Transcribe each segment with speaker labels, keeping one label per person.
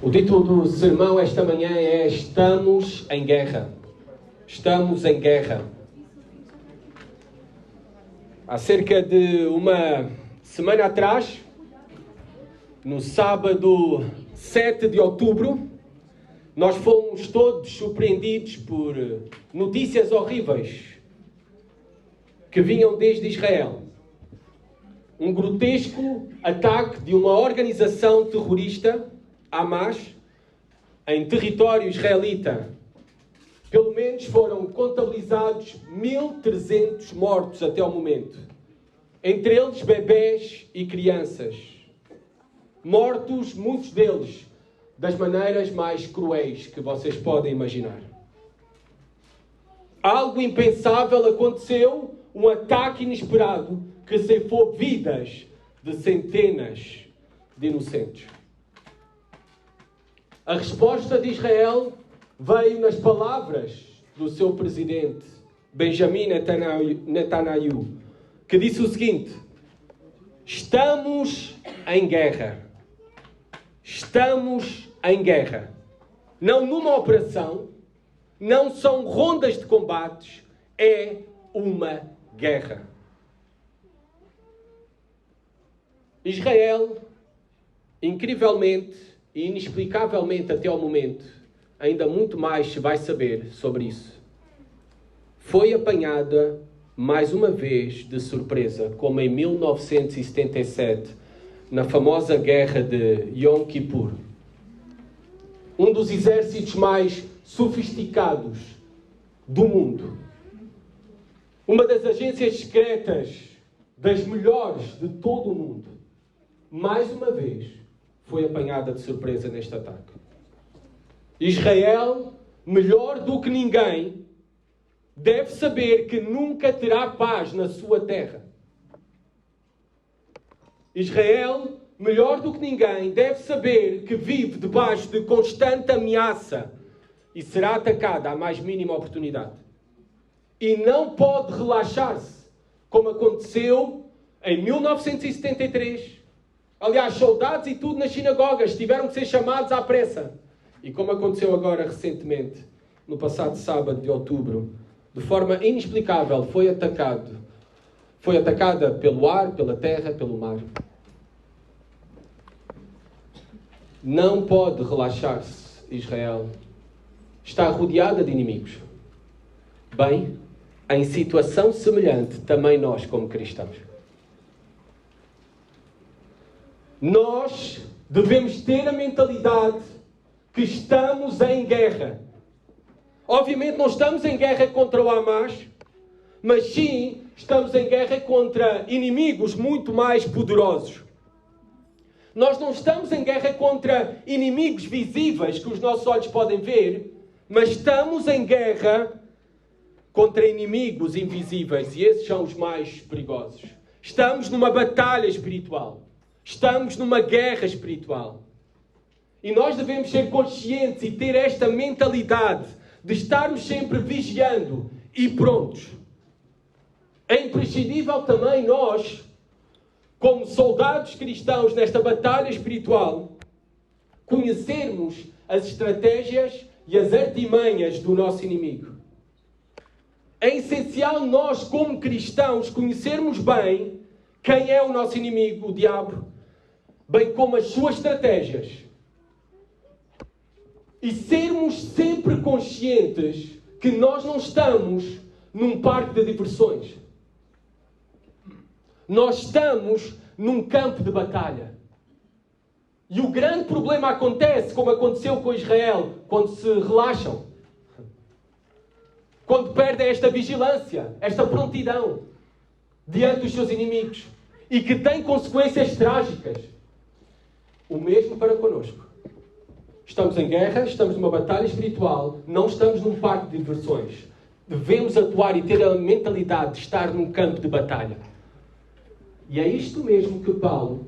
Speaker 1: O título do sermão esta manhã é Estamos em Guerra. Estamos em guerra. Há cerca de uma semana atrás, no sábado 7 de outubro, nós fomos todos surpreendidos por notícias horríveis que vinham desde Israel. Um grotesco ataque de uma organização terrorista, Hamas, em território israelita. Pelo menos foram contabilizados 1.300 mortos até ao momento. Entre eles bebés e crianças. Mortos, muitos deles, das maneiras mais cruéis que vocês podem imaginar. Algo impensável aconteceu, um ataque inesperado que ceifou vidas de centenas de inocentes. A resposta de Israel veio nas palavras do seu presidente, Benjamin Netanyahu, que disse o seguinte: estamos em guerra. Estamos em guerra. Não numa operação, não são rondas de combates, é uma guerra. Israel, incrivelmente e inexplicavelmente até ao momento, ainda muito mais se vai saber sobre isso, foi apanhada mais uma vez de surpresa, como em 1977, na famosa guerra de Yom Kippur. Um dos exércitos mais sofisticados do mundo. Uma das agências secretas das melhores de todo o mundo, mais uma vez, foi apanhada de surpresa neste ataque. Israel, melhor do que ninguém, deve saber que nunca terá paz na sua terra. Israel, melhor do que ninguém, deve saber que vive debaixo de constante ameaça e será atacada à mais mínima oportunidade. E não pode relaxar-se, como aconteceu em 1973. Aliás, soldados e tudo nas sinagogas tiveram que ser chamados à pressa. E como aconteceu agora recentemente, no passado sábado de outubro, de forma inexplicável, foi atacada pelo ar, pela terra, pelo mar. Não pode relaxar-se, Israel. Está rodeada de inimigos. Bem, em situação semelhante, também nós como cristãos. Nós devemos ter a mentalidade que estamos em guerra. Obviamente não estamos em guerra contra o Hamas, mas sim estamos em guerra contra inimigos muito mais poderosos. Nós não estamos em guerra contra inimigos visíveis que os nossos olhos podem ver, mas estamos em guerra contra inimigos invisíveis, e esses são os mais perigosos. Estamos numa batalha espiritual. Estamos numa guerra espiritual. E nós devemos ser conscientes e ter esta mentalidade de estarmos sempre vigiando e prontos. É imprescindível também nós, como soldados cristãos nesta batalha espiritual, conhecermos as estratégias e as artimanhas do nosso inimigo. É essencial nós, como cristãos, conhecermos bem quem é o nosso inimigo, o diabo, bem como as suas estratégias. E sermos sempre conscientes que nós não estamos num parque de diversões. Nós estamos num campo de batalha. E o grande problema acontece, como aconteceu com Israel, quando se relaxam. Quando perdem esta vigilância, esta prontidão diante dos seus inimigos. E que tem consequências trágicas. O mesmo para connosco. Estamos em guerra, estamos numa batalha espiritual, não estamos num parque de diversões. Devemos atuar e ter a mentalidade de estar num campo de batalha. E é isto mesmo que Paulo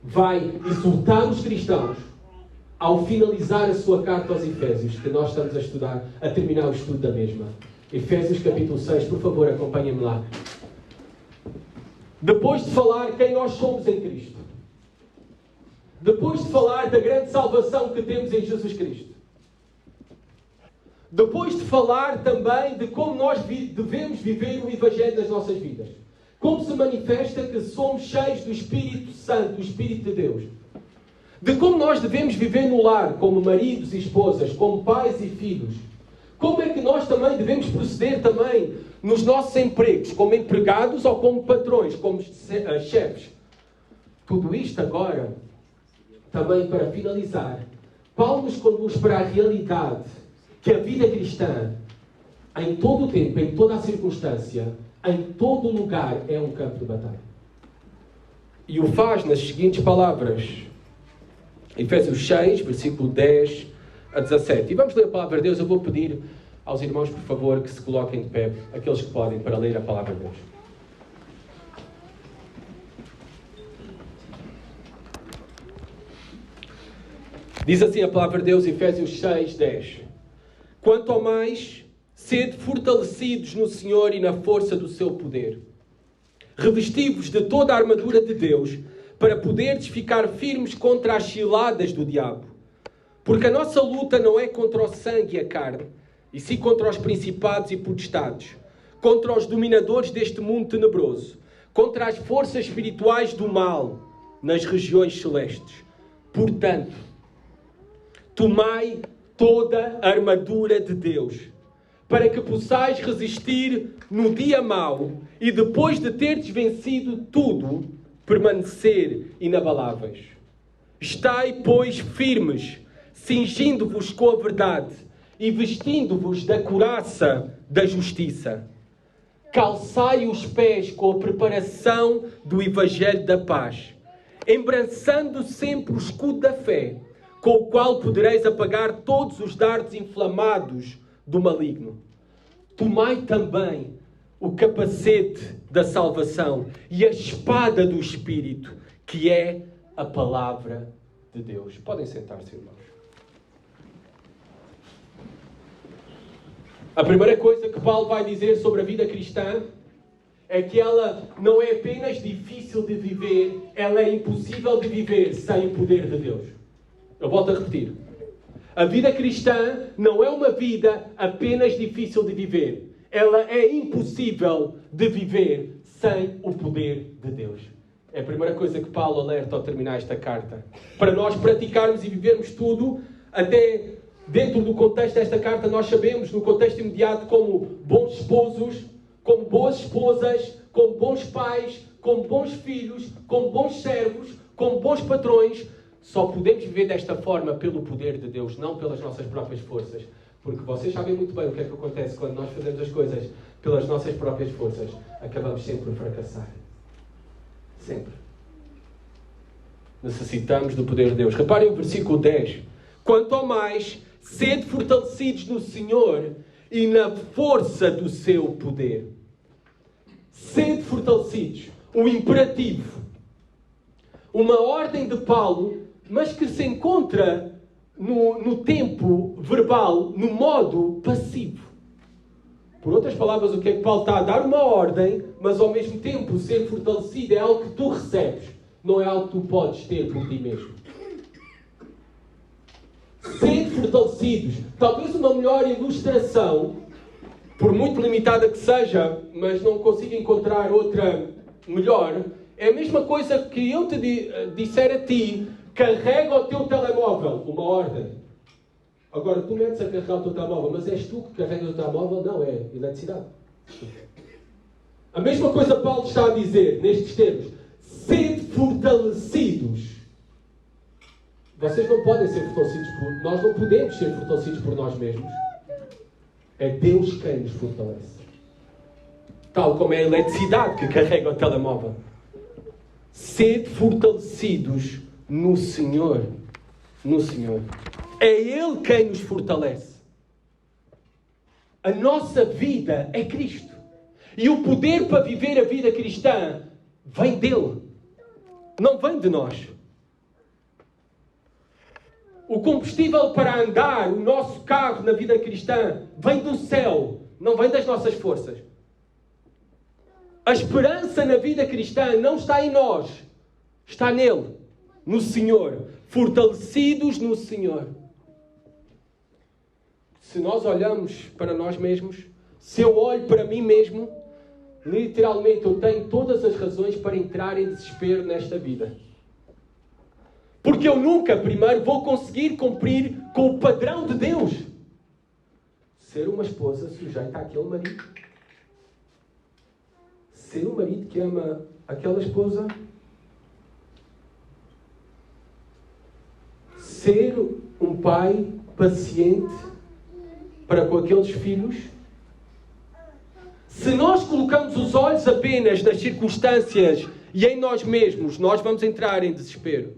Speaker 1: vai exortar os cristãos ao finalizar a sua carta aos Efésios, que nós estamos a estudar, a terminar o estudo da mesma. Efésios capítulo 6, por favor, acompanhem-me lá. Depois de falar quem nós somos em Cristo, depois de falar da grande salvação que temos em Jesus Cristo, depois de falar também de como nós devemos viver o Evangelho nas nossas vidas, como se manifesta que somos cheios do Espírito Santo, do Espírito de Deus, de como nós devemos viver no lar, como maridos e esposas, como pais e filhos, como é que nós também devemos proceder também nos nossos empregos, como empregados ou como patrões, como chefes. Tudo isto agora, também para finalizar, Paulo nos conduz para a realidade que a vida cristã, em todo o tempo, em toda a circunstância, em todo o lugar, é um campo de batalha. E o faz nas seguintes palavras. Efésios 6, versículo 10 a 17. E vamos ler a palavra de Deus. Eu vou pedir aos irmãos, por favor, que se coloquem de pé, aqueles que podem, para ler a palavra de Deus. Diz assim a palavra de Deus, Efésios 6, 10. Quanto ao mais, sede fortalecidos no Senhor e na força do seu poder. Revesti-vos de toda a armadura de Deus, para poderdes ficar firmes contra as ciladas do diabo. Porque a nossa luta não é contra o sangue e a carne, e sim contra os principados e potestades, contra os dominadores deste mundo tenebroso, contra as forças espirituais do mal nas regiões celestes. Portanto, tomai toda a armadura de Deus, para que possais resistir no dia mau e depois de terdes vencido tudo, permanecer inabaláveis. Estai, pois, firmes, cingindo-vos com a verdade e vestindo-vos da couraça da justiça. Calçai os pés com a preparação do Evangelho da paz, embrançando sempre o escudo da fé, com o qual podereis apagar todos os dardos inflamados do maligno. Tomai também o capacete da salvação e a espada do Espírito, que é a palavra de Deus. Podem sentar-se, irmãos. A primeira coisa que Paulo vai dizer sobre a vida cristã é que ela não é apenas difícil de viver, ela é impossível de viver sem o poder de Deus. Eu volto a repetir. A vida cristã não é uma vida apenas difícil de viver. Ela é impossível de viver sem o poder de Deus. É a primeira coisa que Paulo alerta ao terminar esta carta. Para nós praticarmos e vivermos tudo, até dentro do contexto desta carta, nós sabemos, no contexto imediato, como bons esposos, como boas esposas, como bons pais, como bons filhos, como bons servos, como bons patrões. Só podemos viver desta forma pelo poder de Deus, não pelas nossas próprias forças. Porque vocês sabem muito bem o que é que acontece quando nós fazemos as coisas pelas nossas próprias forças. Acabamos sempre por fracassar. Sempre. Necessitamos do poder de Deus. Reparem o versículo 10. Quanto ao mais, sede fortalecidos no Senhor e na força do seu poder. Sede fortalecidos. Um imperativo. Uma ordem de Paulo, mas que se encontra no tempo verbal, no modo passivo. Por outras palavras, o que é que Paulo está a dar? Uma ordem, mas ao mesmo tempo ser fortalecido é algo que tu recebes, não é algo que tu podes ter por ti mesmo. Sede fortalecidos. Talvez uma melhor ilustração, por muito limitada que seja, mas não consigo encontrar outra melhor, é a mesma coisa que eu te disser a ti: carrega o teu telemóvel, uma ordem. Agora, tu metes a carregar o teu telemóvel, mas és tu que carregas o telemóvel? Não, é eletricidade. A mesma coisa Paulo está a dizer, nestes termos. Sede fortalecidos. Vocês não podem ser fortalecidos por... Nós não podemos ser fortalecidos por nós mesmos. É Deus quem nos fortalece. Tal como é a eletricidade que carrega o telemóvel. Sede fortalecidos no Senhor. No Senhor. É Ele quem nos fortalece. A nossa vida é Cristo. E o poder para viver a vida cristã vem dele. Não vem de nós. O combustível para andar o nosso carro na vida cristã vem do céu. Não vem das nossas forças. A esperança na vida cristã não está em nós. Está nele. no Senhor, fortalecidos no Senhor. Se nós olhamos para nós mesmos, se eu olho para mim mesmo, literalmente eu tenho todas as razões para entrar em desespero nesta vida. Porque eu nunca, primeiro, vou conseguir cumprir com o padrão de Deus. Ser uma esposa sujeita àquele marido. Ser um marido que ama aquela esposa. Ser um pai paciente para com aqueles filhos. Se nós colocamos os olhos apenas nas circunstâncias e em nós mesmos, nós vamos entrar em desespero.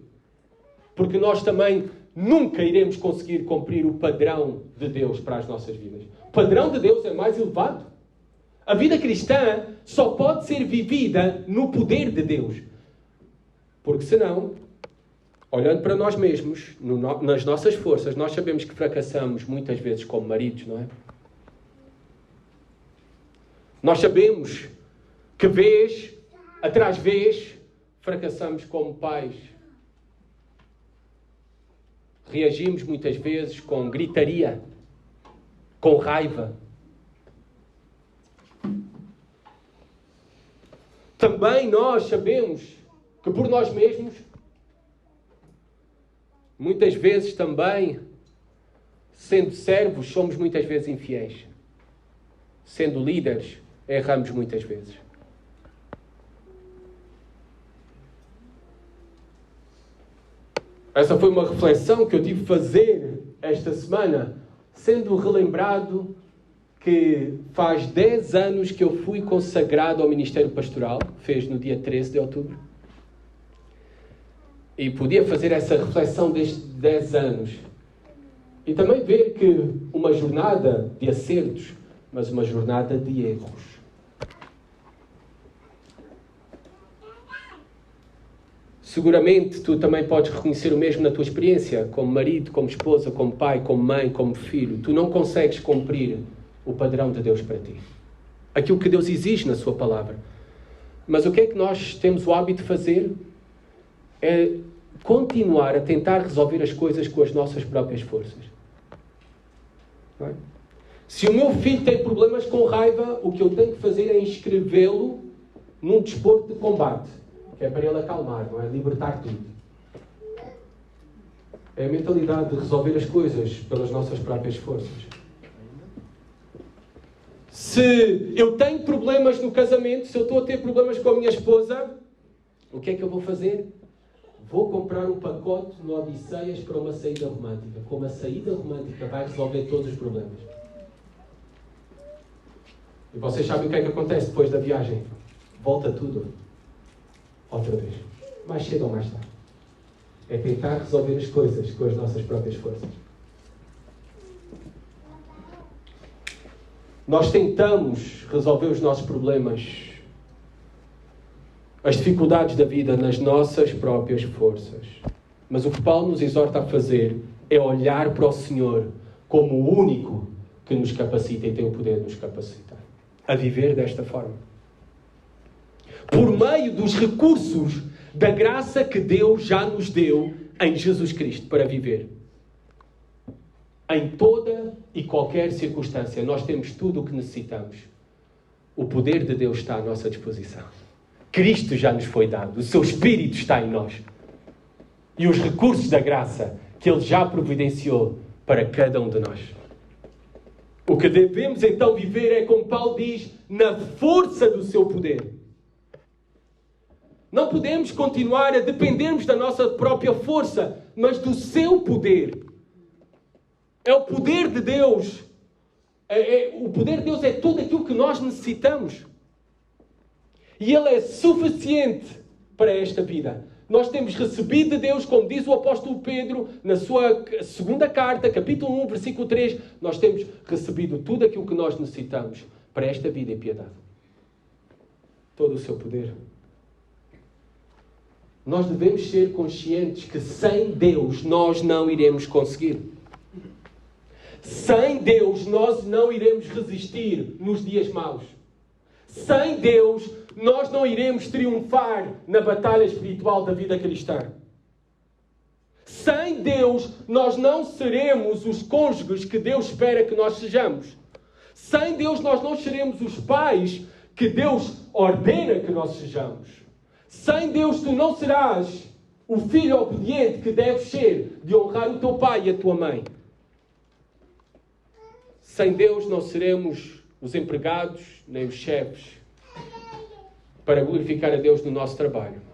Speaker 1: Porque nós também nunca iremos conseguir cumprir o padrão de Deus para as nossas vidas. O padrão de Deus é mais elevado. A vida cristã só pode ser vivida no poder de Deus. Porque senão, olhando para nós mesmos, nas nossas forças, nós sabemos que fracassamos muitas vezes como maridos, não é? Nós sabemos que vez atrás vez fracassamos como pais. Reagimos muitas vezes com gritaria, com raiva. Também nós sabemos que por nós mesmos, muitas vezes também, sendo servos, somos muitas vezes infiéis. Sendo líderes, erramos muitas vezes. Essa foi uma reflexão que eu tive de fazer esta semana, sendo relembrado que faz 10 anos que eu fui consagrado ao Ministério Pastoral, fez no dia 13 de outubro. E podia fazer essa reflexão destes 10 anos. E também ver que uma jornada de acertos, mas uma jornada de erros. Seguramente tu também podes reconhecer o mesmo na tua experiência, como marido, como esposa, como pai, como mãe, como filho. Tu não consegues cumprir o padrão de Deus para ti. Aquilo que Deus exige na sua palavra. Mas o que é que nós temos o hábito de fazer? É continuar a tentar resolver as coisas com as nossas próprias forças. Não é? Se o meu filho tem problemas com raiva, o que eu tenho que fazer é inscrevê-lo num desporto de combate. Que é para ele acalmar, não é? Libertar tudo. É a mentalidade de resolver as coisas pelas nossas próprias forças. Se eu tenho problemas no casamento, se eu estou a ter problemas com a minha esposa, o que é que eu vou fazer? Vou comprar um pacote no Odisseias para uma saída romântica. Como a saída romântica vai resolver todos os problemas. E vocês sabem o que é que acontece depois da viagem? Volta tudo. Outra vez. Mais cedo ou mais tarde. É tentar resolver as coisas com as nossas próprias forças. Nós tentamos resolver os nossos problemas, as dificuldades da vida nas nossas próprias forças. Mas o que Paulo nos exorta a fazer é olhar para o Senhor como o único que nos capacita e tem o poder de nos capacitar a viver desta forma. Por meio dos recursos da graça que Deus já nos deu em Jesus Cristo para viver. Em toda e qualquer circunstância, nós temos tudo o que necessitamos. O poder de Deus está à nossa disposição. Cristo já nos foi dado. O seu Espírito está em nós. E os recursos da graça que Ele já providenciou para cada um de nós. O que devemos então viver é, como Paulo diz, na força do seu poder. Não podemos continuar a dependermos da nossa própria força, mas do seu poder. É o poder de Deus. O poder de Deus é tudo aquilo que nós necessitamos. E Ele é suficiente para esta vida. Nós temos recebido de Deus, como diz o apóstolo Pedro, na sua segunda carta, capítulo 1, versículo 3, nós temos recebido tudo aquilo que nós necessitamos para esta vida em piedade. Todo o seu poder. Nós devemos ser conscientes que sem Deus nós não iremos conseguir. Sem Deus nós não iremos resistir nos dias maus. Sem Deus nós não iremos triunfar na batalha espiritual da vida cristã. Sem Deus, nós não seremos os cônjuges que Deus espera que nós sejamos. Sem Deus, nós não seremos os pais que Deus ordena que nós sejamos. Sem Deus, tu não serás o filho obediente que deves ser, de honrar o teu pai e a tua mãe. Sem Deus, não seremos os empregados, nem os chefes, para glorificar a Deus no nosso trabalho.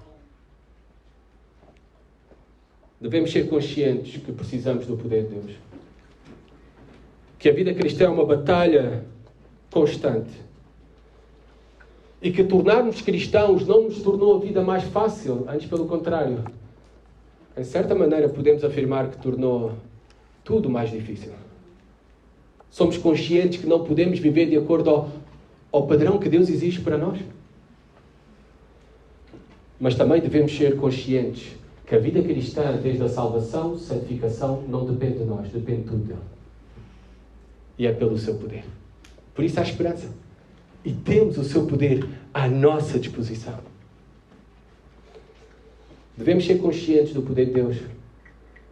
Speaker 1: Devemos ser conscientes que precisamos do poder de Deus. Que a vida cristã é uma batalha constante. E que tornarmos cristãos não nos tornou a vida mais fácil, antes pelo contrário. Em certa maneira podemos afirmar que tornou tudo mais difícil. Somos conscientes que não podemos viver de acordo ao padrão que Deus exige para nós. Mas também devemos ser conscientes que a vida cristã, desde a salvação, santificação, não depende de nós, depende tudo dele. E é pelo seu poder. Por isso há esperança. E temos o seu poder à nossa disposição. Devemos ser conscientes do poder de Deus.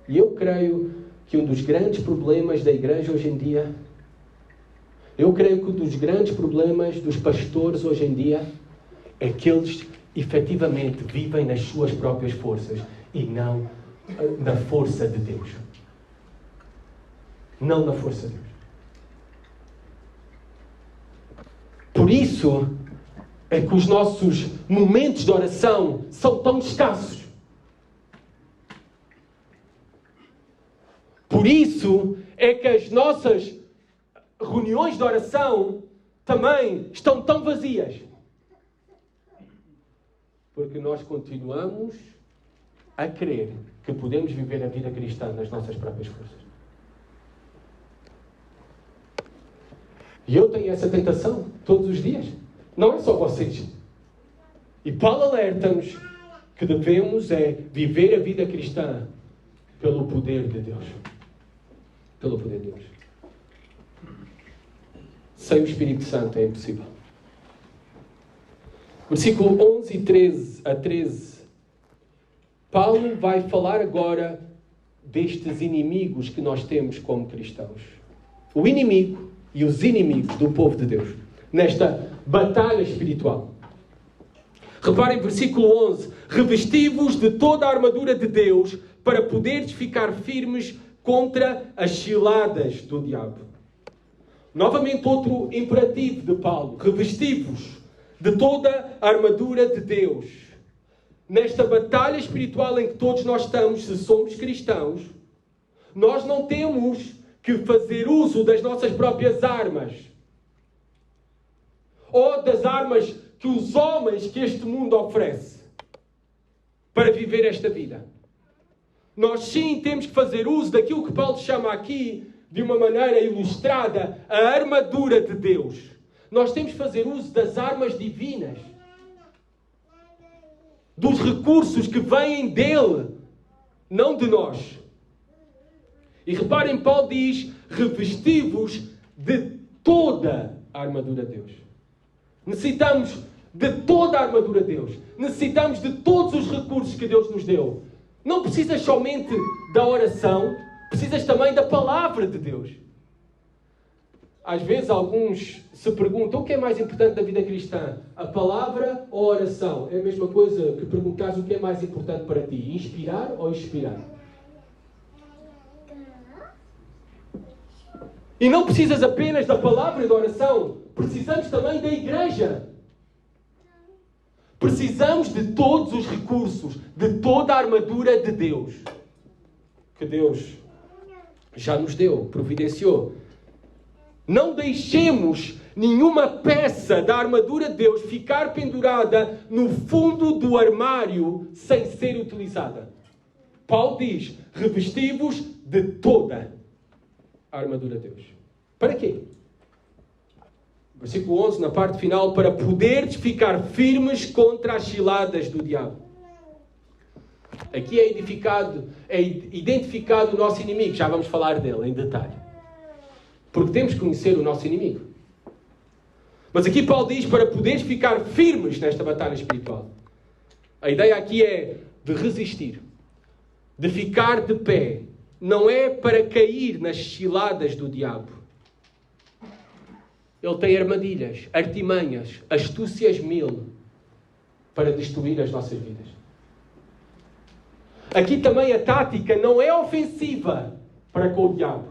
Speaker 1: E eu creio que um dos grandes problemas da igreja hoje em dia, eu creio que um dos grandes problemas dos pastores hoje em dia é que eles efetivamente vivem nas suas próprias forças e não na força de Deus. Não na força de Deus. Por isso é que os nossos momentos de oração são tão escassos. Por isso é que as nossas reuniões de oração também estão tão vazias. Porque nós continuamos a crer que podemos viver a vida cristã nas nossas próprias forças. E eu tenho essa tentação todos os dias. Não é só vocês. E Paulo alerta-nos que devemos viver a vida cristã pelo poder de Deus. Pelo poder de Deus. Sem o Espírito Santo é impossível. Versículo 11 e 13. Paulo vai falar agora destes inimigos que nós temos como cristãos. O inimigo e os inimigos do povo de Deus. Nesta batalha espiritual. Reparem, versículo 11. Revesti-vos de toda a armadura de Deus para poderes ficar firmes contra as ciladas do diabo. Novamente outro imperativo de Paulo. Revesti-vos de toda a armadura de Deus. Nesta batalha espiritual em que todos nós estamos, se somos cristãos, nós não temos que fazer uso das nossas próprias armas. Ou das armas que os homens que este mundo oferece para viver esta vida. Nós sim temos que fazer uso daquilo que Paulo chama aqui, de uma maneira ilustrada, a armadura de Deus. Nós temos que fazer uso das armas divinas. Dos recursos que vêm dele, não de nós. E reparem, Paulo diz, revesti-vos de toda a armadura de Deus. Necessitamos de toda a armadura de Deus. Necessitamos de todos os recursos que Deus nos deu. Não precisas somente da oração, precisas também da palavra de Deus. Às vezes alguns se perguntam, o que é mais importante na vida cristã? A palavra ou a oração? É a mesma coisa que perguntares o que é mais importante para ti, inspirar ou expirar? E não precisas apenas da palavra e da oração. Precisamos também da igreja. Precisamos de todos os recursos, de toda a armadura de Deus. Que Deus já nos deu, providenciou. Não deixemos nenhuma peça da armadura de Deus ficar pendurada no fundo do armário sem ser utilizada. Paulo diz, revesti-vos de toda a armadura de Deus. Para quê? Versículo 11, na parte final, para poderes ficar firmes contra as ciladas do diabo. Aqui é identificado o nosso inimigo. Já vamos falar dele em detalhe. Porque temos que conhecer o nosso inimigo. Mas aqui Paulo diz para poderes ficar firmes nesta batalha espiritual. A ideia aqui é de resistir. de ficar de pé não é para cair nas ciladas do diabo. Ele tem armadilhas, artimanhas, astúcias mil para destruir as nossas vidas. Aqui também a tática não é ofensiva para com o diabo.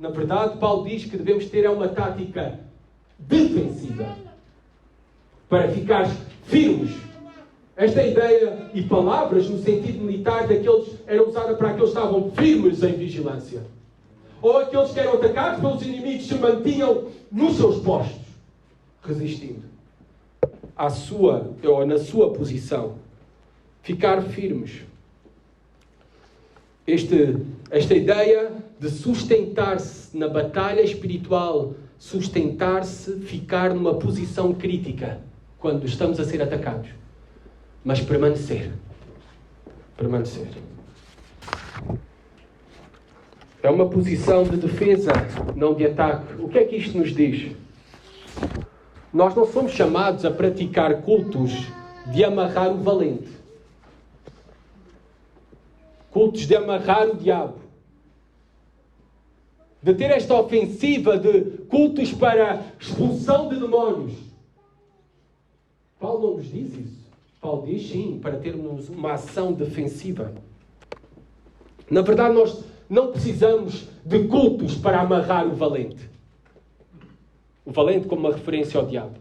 Speaker 1: Na verdade, Paulo diz que devemos ter uma tática defensiva para ficar firmes. Esta ideia e palavras no sentido militar daqueles era usada para aqueles que estavam firmes em vigilância. Ou aqueles que eram atacados pelos inimigos se mantinham nos seus postos, resistindo à sua ou na sua posição. Ficar firmes. Esta ideia de sustentar-se na batalha espiritual, sustentar-se, ficar numa posição crítica quando estamos a ser atacados. Mas permanecer. Permanecer. É uma posição de defesa, não de ataque. O que é que isto nos diz? Nós não somos chamados a praticar cultos de amarrar o valente. Cultos de amarrar o diabo. De ter esta ofensiva de cultos para expulsão de demónios. Paulo não nos diz isso. Paulo diz sim, para termos uma ação defensiva. Na verdade, nós não precisamos de cultos para amarrar o valente. O valente como uma referência ao diabo.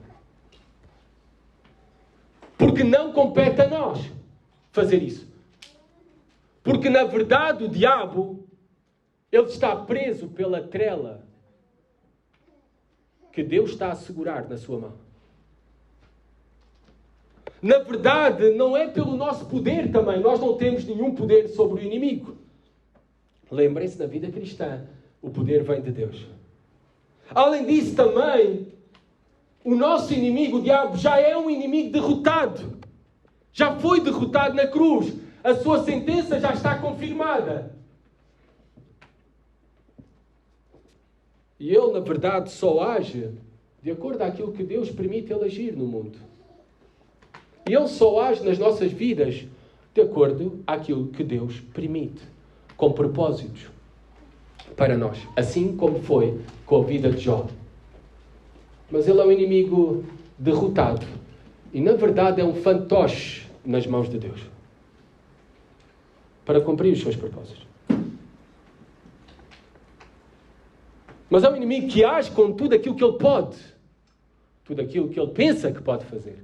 Speaker 1: Porque não compete a nós fazer isso. Porque, na verdade, o diabo, ele está preso pela trela que Deus está a segurar na sua mão. Na verdade, não é pelo nosso poder também. Nós não temos nenhum poder sobre o inimigo. Lembrem-se, na vida cristã, o poder vem de Deus. Além disso, também, o nosso inimigo, o diabo, já é um inimigo derrotado. Já foi derrotado na cruz. A sua sentença já está confirmada. E ele, na verdade, só age de acordo com aquilo que Deus permite ele agir no mundo. E ele só age nas nossas vidas de acordo com aquilo que Deus permite, com propósitos para nós. Assim como foi com a vida de Jó. Mas ele é um inimigo derrotado. E, na verdade, é um fantoche nas mãos de Deus. Para cumprir os seus propósitos. Mas é um inimigo que age com tudo aquilo que ele pode. Tudo aquilo que ele pensa que pode fazer.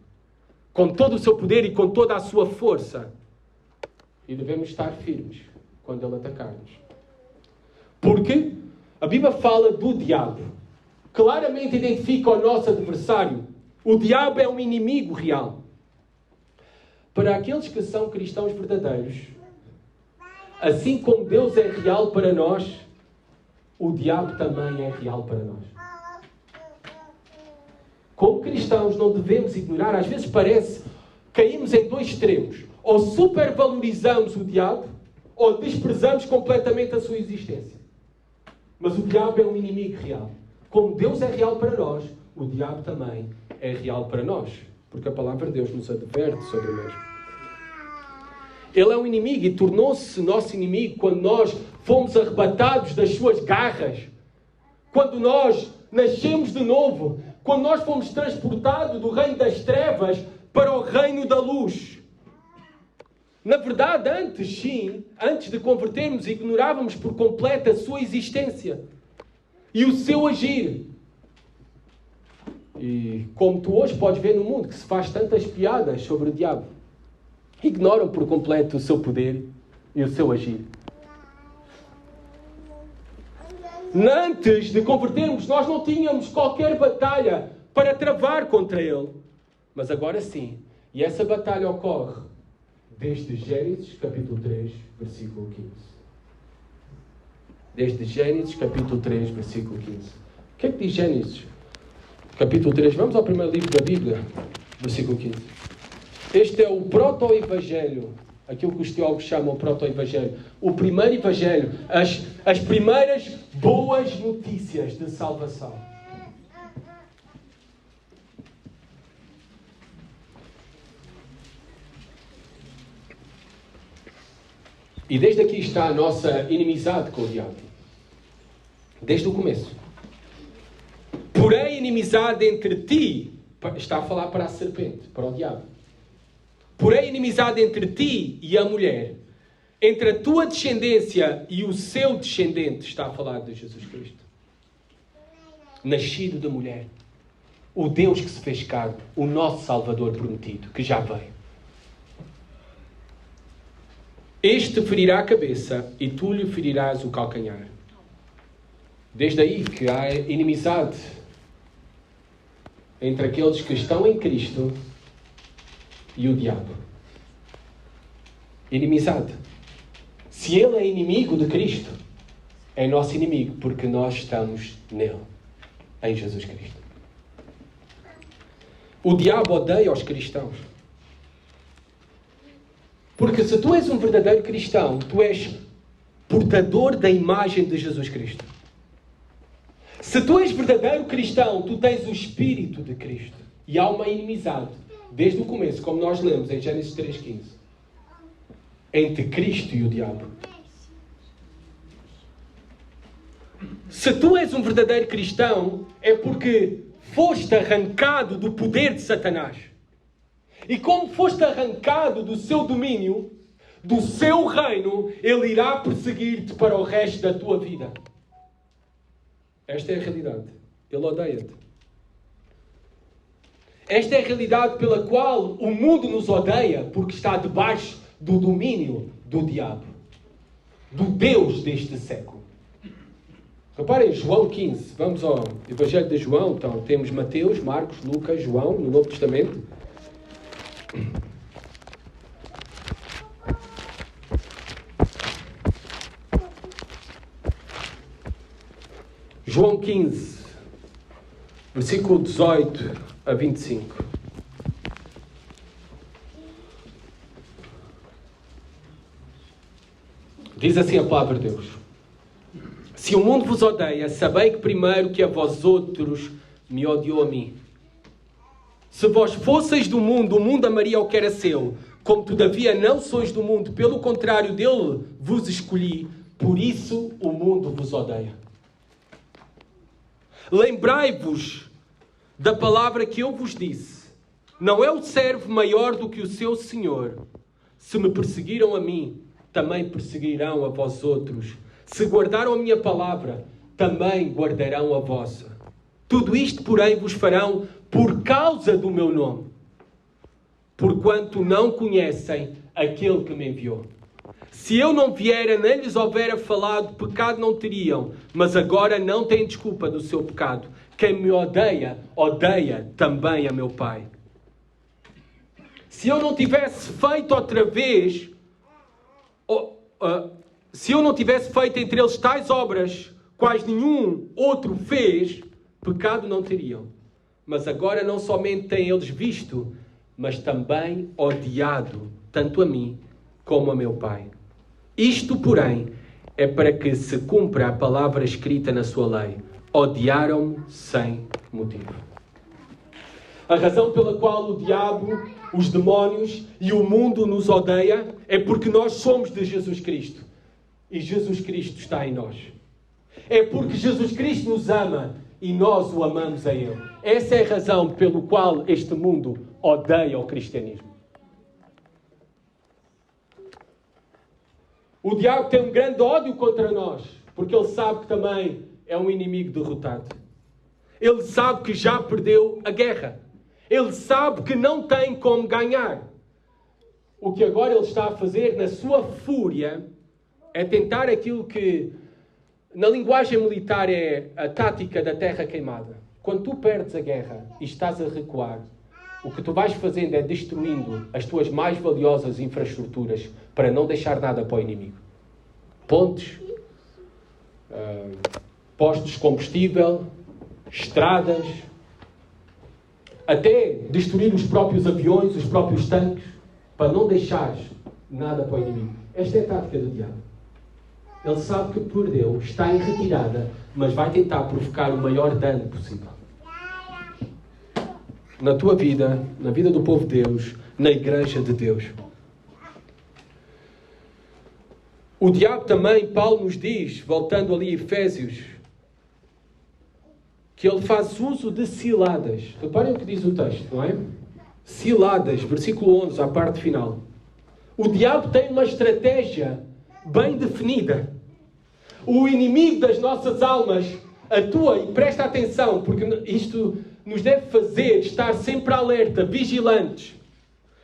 Speaker 1: Com todo o seu poder e com toda a sua força. E devemos estar firmes quando ele atacar-nos. Porque a Bíblia fala do diabo. Claramente identifica o nosso adversário. O diabo é um inimigo real. Para aqueles que são cristãos verdadeiros, assim como Deus é real para nós, o diabo também é real para nós. Como cristãos não devemos ignorar, às vezes parece, caímos em dois extremos. Ou supervalorizamos o diabo, ou desprezamos completamente a sua existência. Mas o diabo é um inimigo real. Como Deus é real para nós, o diabo também é real para nós. Porque a palavra de Deus nos adverte sobre o mesmo. Ele é um inimigo e tornou-se nosso inimigo quando nós fomos arrebatados das suas garras. Quando nós nascemos de novo. Quando nós fomos transportados do reino das trevas para o reino da luz. Na verdade, antes de convertermos, ignorávamos por completo a sua existência e o seu agir. E como tu hoje podes ver no mundo que se faz tantas piadas sobre o diabo, ignoram por completo o seu poder e o seu agir. Antes de convertermos, nós não tínhamos qualquer batalha para travar contra ele. Mas agora sim. E essa batalha ocorre desde Gênesis, capítulo 3, versículo 15. Desde Gênesis, capítulo 3, versículo 15. O que é que diz Gênesis? Capítulo 3. Vamos ao primeiro livro da Bíblia, versículo 15. Este é o proto-evangelho. Aquilo que os teólogos chamam proto-evangelho. O primeiro evangelho. As primeiras boas notícias de salvação. E desde aqui está a nossa inimizade com o diabo. Desde o começo. Porém, inimizade entre ti, está a falar para a serpente, para o diabo. Porém, inimizade entre ti e a mulher, entre a tua descendência e o seu descendente, está a falar de Jesus Cristo. Nascido da mulher. O Deus que se fez carne, o nosso Salvador prometido, que já veio. Este ferirá a cabeça e tu lhe ferirás o calcanhar. Desde aí que há inimizade entre aqueles que estão em Cristo e o diabo. Inimizade. Se ele é inimigo de Cristo, é nosso inimigo, porque nós estamos nele, em Jesus Cristo. O diabo odeia os cristãos. Porque se tu és um verdadeiro cristão, tu és portador da imagem de Jesus Cristo. Se tu és verdadeiro cristão, tu tens o Espírito de Cristo. E há uma inimizade, desde o começo, como nós lemos em Gênesis 3,15, entre Cristo e o diabo. Se tu és um verdadeiro cristão, é porque foste arrancado do poder de Satanás. E como foste arrancado do seu domínio, do seu reino, ele irá perseguir-te para o resto da tua vida. Esta é a realidade. Ele odeia-te. Esta é a realidade pela qual o mundo nos odeia, porque está debaixo do domínio do diabo, do Deus deste século. Reparem, João 15. Vamos ao Evangelho de João. Então, temos Mateus, Marcos, Lucas, João, no Novo Testamento. João 15, versículo 18 a 25. Diz assim a palavra de Deus. Se o mundo vos odeia, sabei que primeiro que a vós outros me odiou a mim. Se vós fosseis do mundo, o mundo amaria o que era seu. Como todavia não sois do mundo, pelo contrário, dele vos escolhi, por isso o mundo vos odeia. Lembrai-vos da palavra que eu vos disse. Não é o servo maior do que o seu senhor. Se me perseguiram a mim, também perseguirão a vós outros. Se guardaram a minha palavra, também guardarão a vossa. Tudo isto, porém, vos farão por causa do meu nome, porquanto não conhecem aquele que me enviou. Se eu não viera, nem lhes houvera falado, pecado não teriam, mas agora não têm desculpa do seu pecado. Quem me odeia, odeia também a meu Pai. Se eu não tivesse feito outra vez, se eu não tivesse feito entre eles tais obras, quais nenhum outro fez, pecado não teriam. Mas agora não somente têm eles visto, mas também odiado, tanto a mim como a meu Pai. Isto, porém, é para que se cumpra a palavra escrita na sua lei. Odiaram-me sem motivo. A razão pela qual o diabo, os demónios e o mundo nos odeia é porque nós somos de Jesus Cristo. E Jesus Cristo está em nós. É porque Jesus Cristo nos ama e nós o amamos a Ele. Essa é a razão pelo qual este mundo odeia o cristianismo. O diabo tem um grande ódio contra nós, porque ele sabe que também é um inimigo derrotado. Ele sabe que já perdeu a guerra. Ele sabe que não tem como ganhar. O que agora ele está a fazer, na sua fúria, é tentar aquilo que, na linguagem militar, é a tática da terra queimada. Quando tu perdes a guerra e estás a recuar, o que tu vais fazendo é destruindo as tuas mais valiosas infraestruturas para não deixar nada para o inimigo. Pontes, postos de combustível, estradas, até destruir os próprios aviões, os próprios tanques, para não deixares nada para o inimigo. Esta é a tática do diabo. Ele sabe que perdeu, está em retirada, mas vai tentar provocar o maior dano possível. Na tua vida, na vida do povo de Deus, na igreja de Deus. O diabo também, Paulo nos diz, voltando ali a Efésios, que ele faz uso de ciladas. Reparem o que diz o texto, não é? Ciladas, versículo 11, à parte final. O diabo tem uma estratégia bem definida. O inimigo das nossas almas atua, e presta atenção, porque isto nos deve fazer estar sempre alerta, vigilantes.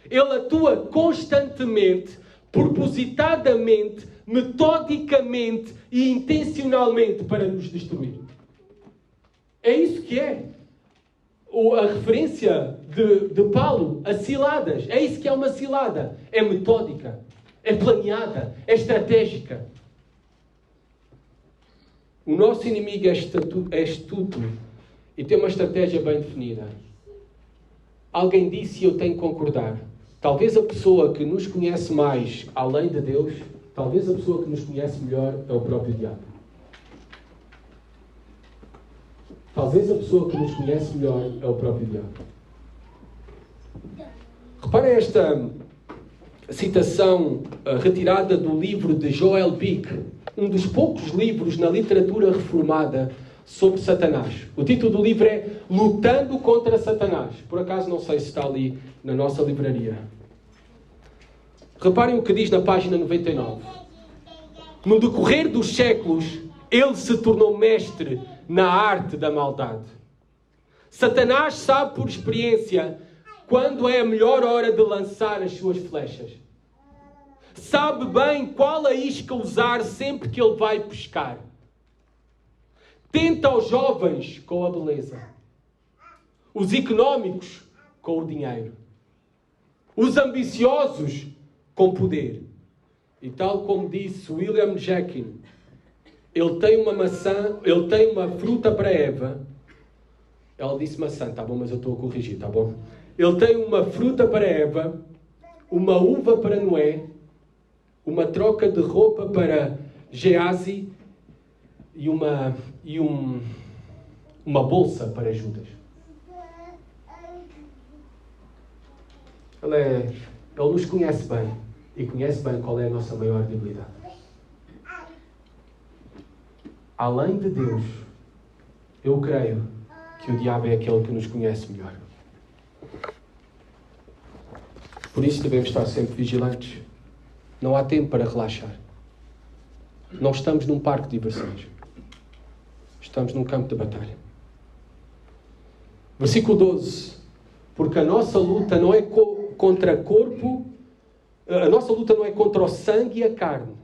Speaker 1: Ele atua constantemente, propositadamente, metodicamente e intencionalmente para nos destruir. É isso que é a referência de Paulo a ciladas. É isso que é uma cilada. É metódica, é planeada, é estratégica. O nosso inimigo é astuto e tem uma estratégia bem definida. Alguém disse, e eu tenho que concordar, talvez a pessoa que nos conhece mais, além de Deus, talvez a pessoa que nos conhece melhor é o próprio diabo. Talvez a pessoa que nos conhece melhor é o próprio diabo. Reparem esta citação retirada do livro de Joel Bick, um dos poucos livros na literatura reformada sobre Satanás. O título do livro é Lutando contra Satanás. Por acaso não sei se está ali na nossa livraria. Reparem o que diz na página 99. No decorrer dos séculos, ele se tornou mestre na arte da maldade. Satanás sabe por experiência quando é a melhor hora de lançar as suas flechas. Sabe bem qual a isca usar sempre que ele vai pescar. Tenta os jovens com a beleza. Os económicos com o dinheiro. Os ambiciosos com poder. E tal como disse William Jackin, ele tem uma fruta para Eva. Ela disse maçã, tá bom, mas eu estou a corrigir, tá bom? Ele tem uma fruta para Eva, uma uva para Noé, uma troca de roupa para Geazi e uma bolsa para Judas. Ele nos conhece bem e conhece bem qual é a nossa maior debilidade. Além de Deus, eu creio que o diabo é aquele que nos conhece melhor. Por isso devemos estar sempre vigilantes. Não há tempo para relaxar. Não estamos num parque de diversões. Estamos num campo de batalha. Versículo 12. Porque a nossa luta não é contra corpo, a nossa luta não é contra o sangue e a carne.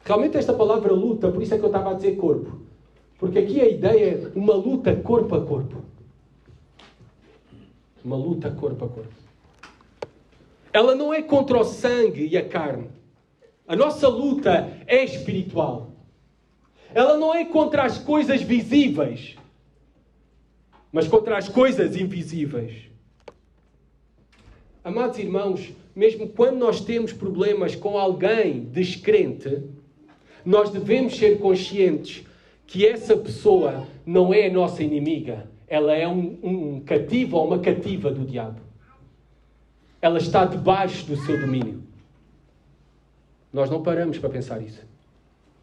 Speaker 1: Realmente esta palavra luta, por isso é que eu estava a dizer corpo. Porque aqui a ideia é uma luta corpo a corpo. Uma luta corpo a corpo. Ela não é contra o sangue e a carne. A nossa luta é espiritual. Ela não é contra as coisas visíveis, mas contra as coisas invisíveis. Amados irmãos, mesmo quando nós temos problemas com alguém descrente, nós devemos ser conscientes que essa pessoa não é a nossa inimiga. Ela é um cativo ou uma cativa do diabo. Ela está debaixo do seu domínio. Nós não paramos para pensar isso.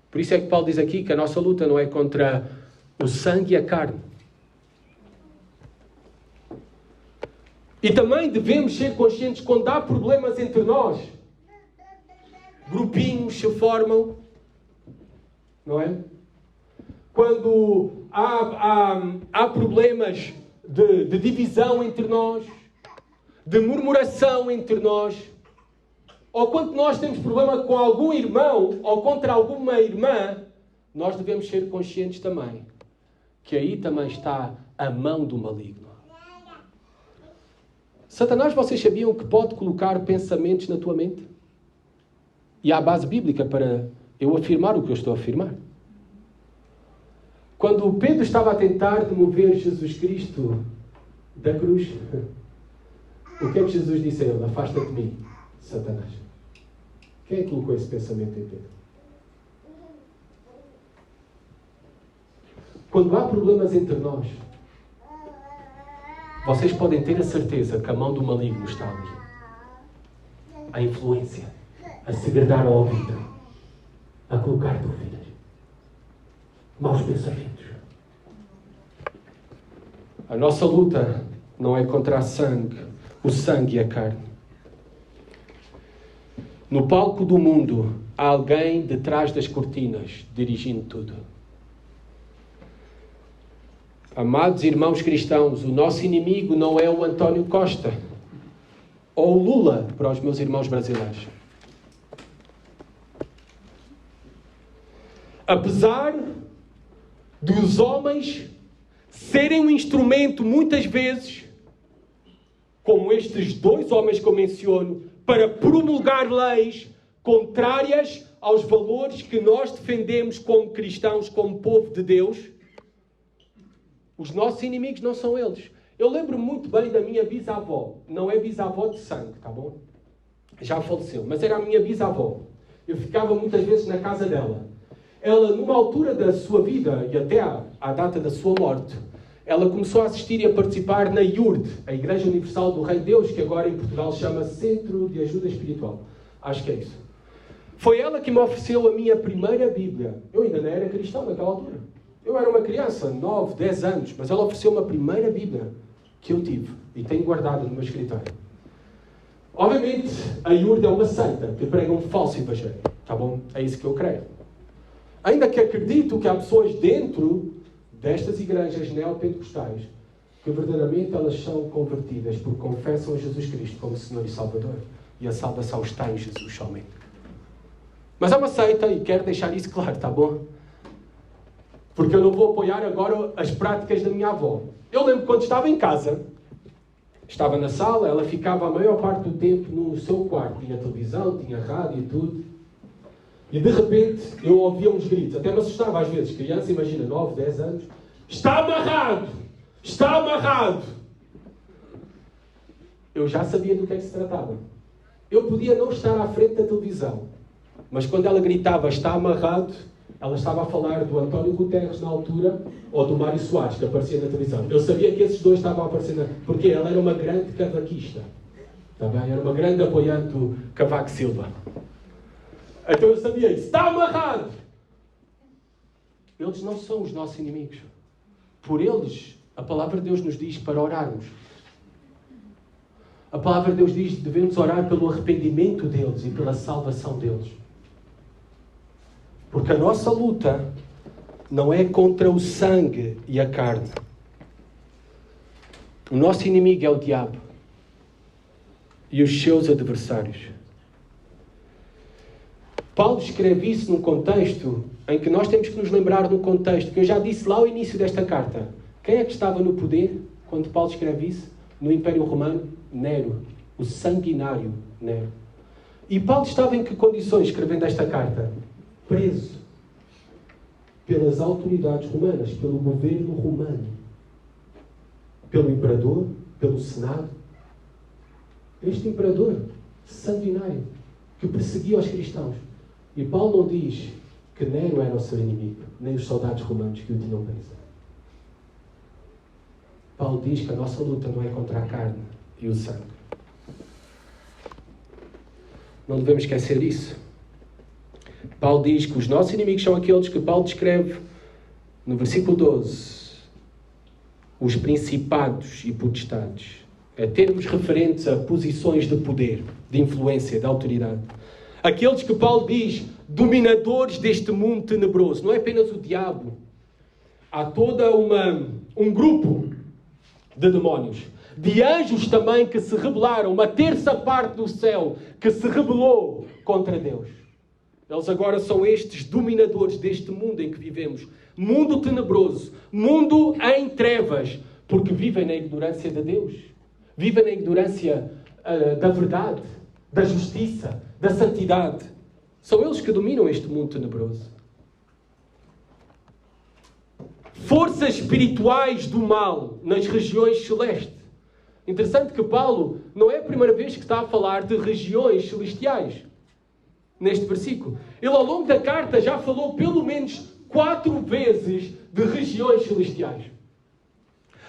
Speaker 1: Por isso é que Paulo diz aqui que a nossa luta não é contra o sangue e a carne. E também devemos ser conscientes quando há problemas entre nós. Grupinhos se formam, não é? Quando há problemas de divisão entre nós, de murmuração entre nós, ou quando nós temos problema com algum irmão ou contra alguma irmã, nós devemos ser conscientes também que aí também está a mão do maligno. Satanás, vocês sabiam que pode colocar pensamentos na tua mente? E há base bíblica para eu afirmar o que eu estou a afirmar. Quando Pedro estava a tentar demover Jesus Cristo da cruz, o que é que Jesus disse a ele? Afasta-te de mim, Satanás. Quem é que colocou esse pensamento em Pedro? Quando há problemas entre nós, vocês podem ter a certeza que a mão do maligno está ali. A influência, a segredar ao ouvido, a colocar dúvidas, maus pensamentos. A nossa luta não é contra o sangue e a carne. No palco do mundo, há alguém detrás das cortinas, dirigindo tudo. Amados irmãos cristãos, o nosso inimigo não é o António Costa ou o Lula, para os meus irmãos brasileiros. Apesar dos homens serem um instrumento, muitas vezes, como estes dois homens que eu menciono, para promulgar leis contrárias aos valores que nós defendemos como cristãos, como povo de Deus, os nossos inimigos não são eles. Eu lembro muito bem da minha bisavó. Não é bisavó de sangue, tá bom? Já faleceu, mas era a minha bisavó. Eu ficava muitas vezes na casa dela. Ela, numa altura da sua vida, e até à data da sua morte, ela começou a assistir e a participar na IURD, a Igreja Universal do Rei de Deus, que agora em Portugal se chama Centro de Ajuda Espiritual. Acho que é isso. Foi ela que me ofereceu a minha primeira Bíblia. Eu ainda não era cristão naquela altura. Eu era uma criança, 9, 10 anos, mas ela ofereceu uma primeira Bíblia que eu tive e tenho guardado no meu escritório. Obviamente, a IURD é uma seita que prega um falso evangelho. Tá bom? É isso que eu creio. Ainda que acredito que há pessoas dentro destas igrejas neopentecostais que verdadeiramente elas são convertidas porque confessam a Jesus Cristo como Senhor e Salvador. E a salvação está em Jesus somente. Mas é uma seita e quero deixar isso claro, tá bom? Porque eu não vou apoiar agora as práticas da minha avó. Eu lembro quando estava em casa, estava na sala, ela ficava a maior parte do tempo no seu quarto. Tinha televisão, tinha rádio e tudo. E de repente eu ouvia uns gritos. Até me assustava às vezes. Criança, imagina, 9, 10 anos. Está amarrado! Está amarrado! Eu já sabia do que é que se tratava. Eu podia não estar à frente da televisão. Mas quando ela gritava, está amarrado, ela estava a falar do António Guterres na altura, ou do Mário Soares, que aparecia na televisão. Eu sabia que esses dois estavam a aparecer porque ela era uma grande cavaquista. Está bem? Era uma grande apoiante do Cavaco Silva. Então eu sabia isso. Está amarrado! Eles não são os nossos inimigos. Por eles, a palavra de Deus nos diz para orarmos. A palavra de Deus diz que devemos orar pelo arrependimento deles e pela salvação deles. Porque a nossa luta não é contra o sangue e a carne. O nosso inimigo é o diabo e os seus adversários. Paulo escreve isso num contexto em que nós temos que nos lembrar no contexto, que eu já disse lá ao início desta carta. Quem é que estava no poder quando Paulo escreve isso? No Império Romano? Nero. O sanguinário Nero. E Paulo estava em que condições escrevendo esta carta? Preso pelas autoridades romanas, pelo governo romano, pelo imperador, pelo senado. Este imperador sanguinário que perseguia os cristãos. E Paulo não diz que Nero era o seu inimigo, nem os soldados romanos que o tinham preso. Paulo diz que a nossa luta não é contra a carne e o sangue. Não devemos esquecer isso. Paulo diz que os nossos inimigos são aqueles que Paulo descreve no versículo 12. Os principados e potestades. É termos referentes a posições de poder, de influência, de autoridade. Aqueles que Paulo diz, dominadores deste mundo tenebroso. Não é apenas o diabo. Há toda um grupo de demónios. De anjos também que se rebelaram. Uma terça parte do céu que se rebelou contra Deus. Eles agora são estes dominadores deste mundo em que vivemos. Mundo tenebroso. Mundo em trevas. Porque vivem na ignorância de Deus. Vivem na ignorância da verdade, da justiça, da santidade. São eles que dominam este mundo tenebroso. Forças espirituais do mal nas regiões celestes. Interessante que Paulo não é a primeira vez que está a falar de regiões celestiais. Neste versículo. Ele ao longo da carta já falou pelo menos 4 vezes de regiões celestiais.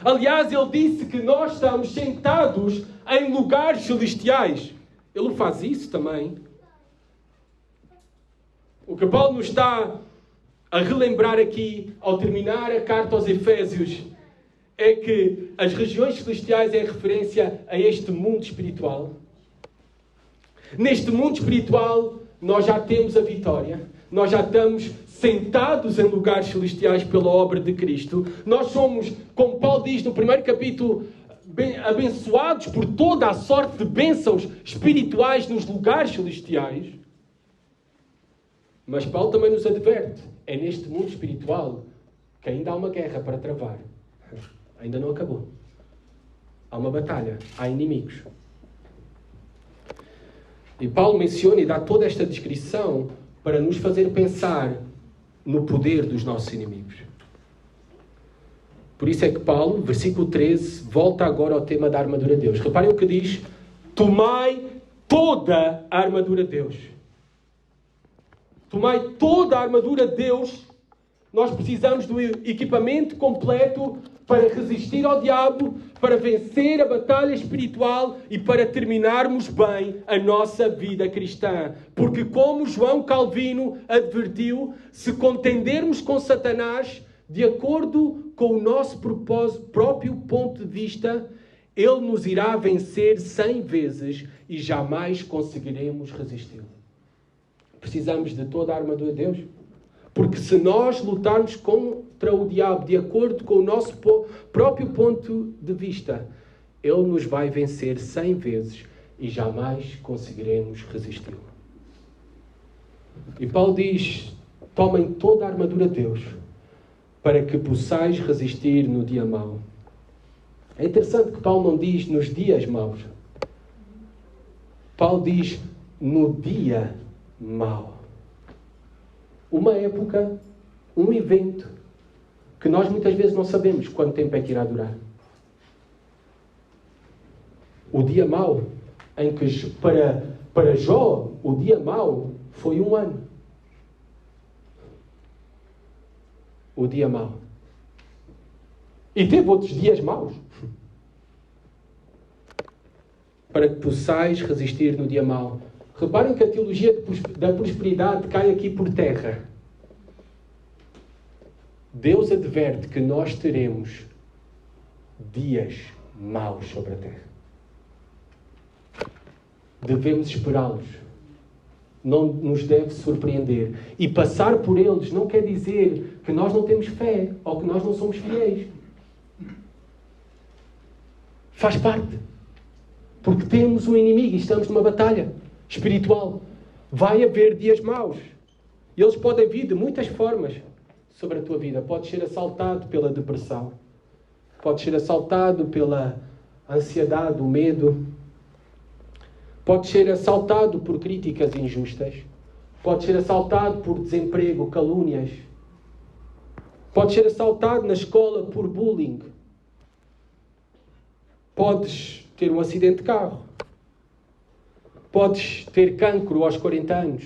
Speaker 1: Aliás, ele disse que nós estamos sentados em lugares celestiais. Ele faz isso também O que Paulo nos está a relembrar aqui, ao terminar a carta aos Efésios, é que as regiões celestiais é referência a este mundo espiritual. Neste mundo espiritual, nós já temos a vitória. Nós já estamos sentados em lugares celestiais pela obra de Cristo. Nós somos, como Paulo diz no primeiro capítulo, abençoados por toda a sorte de bênçãos espirituais nos lugares celestiais. Mas Paulo também nos adverte, é neste mundo espiritual que ainda há uma guerra para travar. Ainda não acabou. Há uma batalha, há inimigos. E Paulo menciona e dá toda esta descrição para nos fazer pensar no poder dos nossos inimigos. Por isso é que Paulo, versículo 13, volta agora ao tema da armadura de Deus. Reparem o que diz: tomai toda a armadura de Deus. Tomai toda a armadura de Deus. Nós precisamos do equipamento completo para resistir ao diabo, para vencer a batalha espiritual e para terminarmos bem a nossa vida cristã. Porque, como João Calvino advertiu, se contendermos com Satanás, de acordo com o nosso próprio ponto de vista, ele nos irá vencer 100 vezes e jamais conseguiremos resisti-lo. Precisamos de toda a armadura de Deus. Porque se nós lutarmos contra o diabo de acordo com o nosso próprio ponto de vista, ele nos vai vencer 100 vezes e jamais conseguiremos resisti-lo. E Paulo diz: tomem toda a armadura de Deus para que possais resistir no dia mau. É interessante que Paulo não diz nos dias maus. Paulo diz no dia mau. Uma época, um evento, que nós muitas vezes não sabemos quanto tempo é que irá durar. O dia mau, em que para Jó, o dia mau foi 1 ano. O dia mau. E teve outros dias maus. Para que possais resistir no dia mau. Reparem que a teologia da prosperidade cai aqui por terra. Deus adverte que nós teremos dias maus sobre a terra. Devemos esperá-los. Não nos deve surpreender. E passar por eles não quer dizer que nós não temos fé ou que nós não somos fiéis. Faz parte. Porque temos um inimigo e estamos numa batalha espiritual. Vai haver dias maus. E eles podem vir de muitas formas sobre a tua vida. Podes ser assaltado pela depressão. Podes ser assaltado pela ansiedade, o medo. Podes ser assaltado por críticas injustas. Podes ser assaltado por desemprego, calúnias. Podes ser assaltado na escola por bullying. Podes ter um acidente de carro. Podes ter cancro aos 40 anos.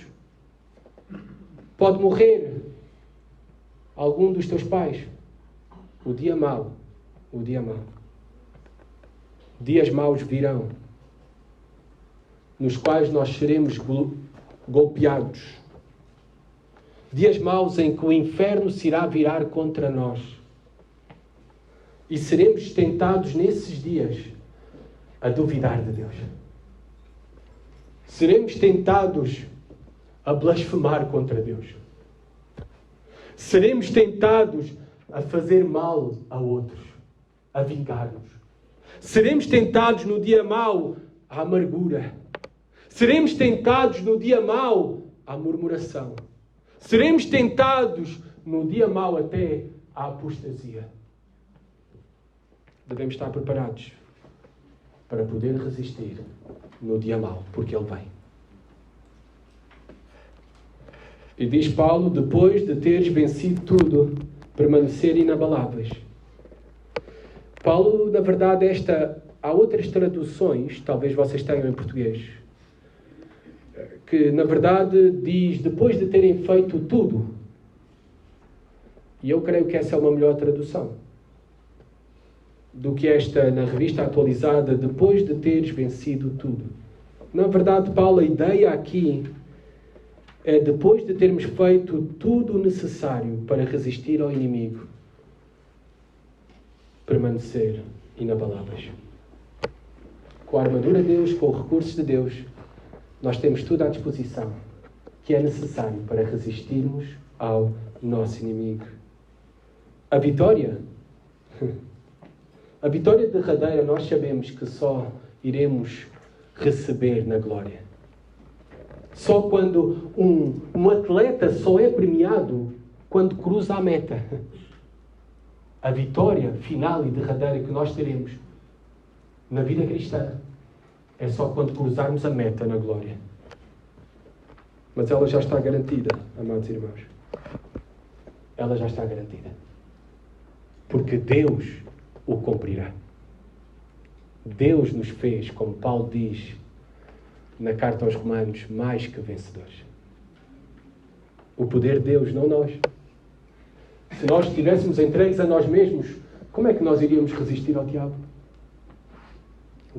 Speaker 1: Pode morrer algum dos teus pais. O dia mau. O dia mau. Dias maus virão, nos quais nós seremos golpeados. Dias maus em que o inferno se irá virar contra nós. E seremos tentados nesses dias a duvidar de Deus. Seremos tentados a blasfemar contra Deus. Seremos tentados a fazer mal a outros, a vingar-nos. Seremos tentados no dia mau à amargura. Seremos tentados no dia mau à murmuração. Seremos tentados no dia mau até à apostasia. Devemos estar preparados para poder resistir no dia mau, porque ele vem. E diz Paulo, depois de teres vencido tudo, permanecer inabaláveis. Paulo, na verdade, há outras traduções, talvez vocês tenham em português, que, na verdade, diz, depois de terem feito tudo. E eu creio que essa é uma melhor tradução do que esta, na revista atualizada, depois de teres vencido tudo. Na verdade, Paulo, a ideia aqui é depois de termos feito tudo o necessário para resistir ao inimigo, permanecer inabaláveis. Com a armadura de Deus, com os recursos de Deus, nós temos tudo à disposição que é necessário para resistirmos ao nosso inimigo. A vitória derradeira nós sabemos que só iremos receber na glória. Só quando um atleta só é premiado quando cruza a meta. A vitória final e derradeira que nós teremos na vida cristã é só quando cruzarmos a meta na glória. Mas ela já está garantida, amados irmãos. Ela já está garantida. Porque Deus o cumprirá. Deus nos fez, como Paulo diz na carta aos Romanos, mais que vencedores. O poder de Deus, não nós. Se nós estivéssemos entregues a nós mesmos, como é que nós iríamos resistir ao diabo?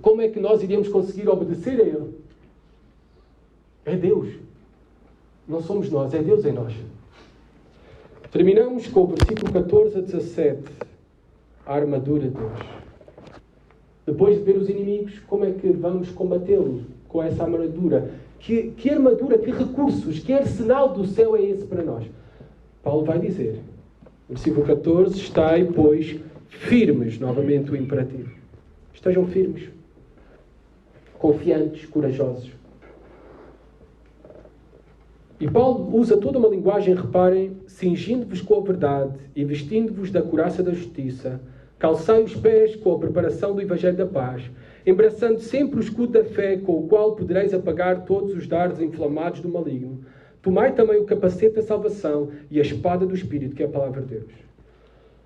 Speaker 1: Como é que nós iríamos conseguir obedecer a ele? É Deus. Não somos nós, é Deus em nós. Terminamos com o versículo 14 a 17. A armadura de Deus. Depois de ver os inimigos, como é que vamos combatê-los com essa armadura? Que armadura, que recursos, que arsenal do céu é esse para nós? Paulo vai dizer, versículo 14, estai, pois, firmes, novamente o imperativo. Estejam firmes, confiantes, corajosos. E Paulo usa toda uma linguagem, reparem, cingindo-vos com a verdade e vestindo-vos da couraça da justiça, calçai os pés com a preparação do Evangelho da paz, embraçando sempre o escudo da fé, com o qual podereis apagar todos os dardos inflamados do maligno. Tomai também o capacete da salvação e a espada do Espírito, que é a palavra de Deus.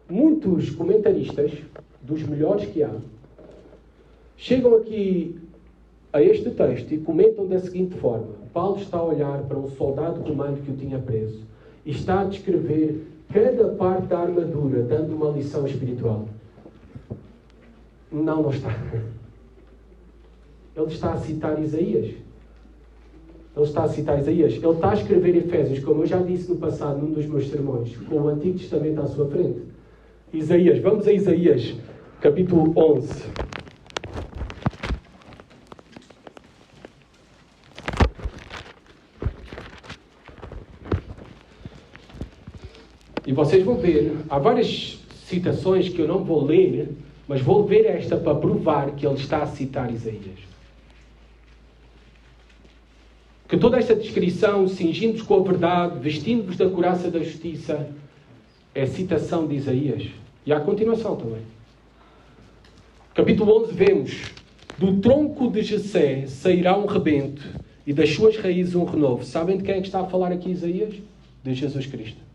Speaker 1: Muitos comentaristas, dos melhores que há, chegam aqui a este texto e comentam da seguinte forma. Paulo está a olhar para um soldado romano que o tinha preso e está a descrever cada parte da armadura, dando uma lição espiritual. Não está. Ele está a citar Isaías. Ele está a escrever Efésios, como eu já disse no passado, num dos meus sermões, com o Antigo Testamento à sua frente. Isaías, vamos a Isaías, capítulo 11. E vocês vão ver, há várias citações que eu não vou ler, mas vou ver esta para provar que ele está a citar Isaías. Que toda esta descrição, cingindo-vos com a verdade, vestindo-vos da couraça da justiça, é citação de Isaías. E há a continuação também. Capítulo 11 vemos, do tronco de Jessé sairá um rebento e das suas raízes um renovo. Sabem de quem é que está a falar aqui Isaías? De Jesus Cristo.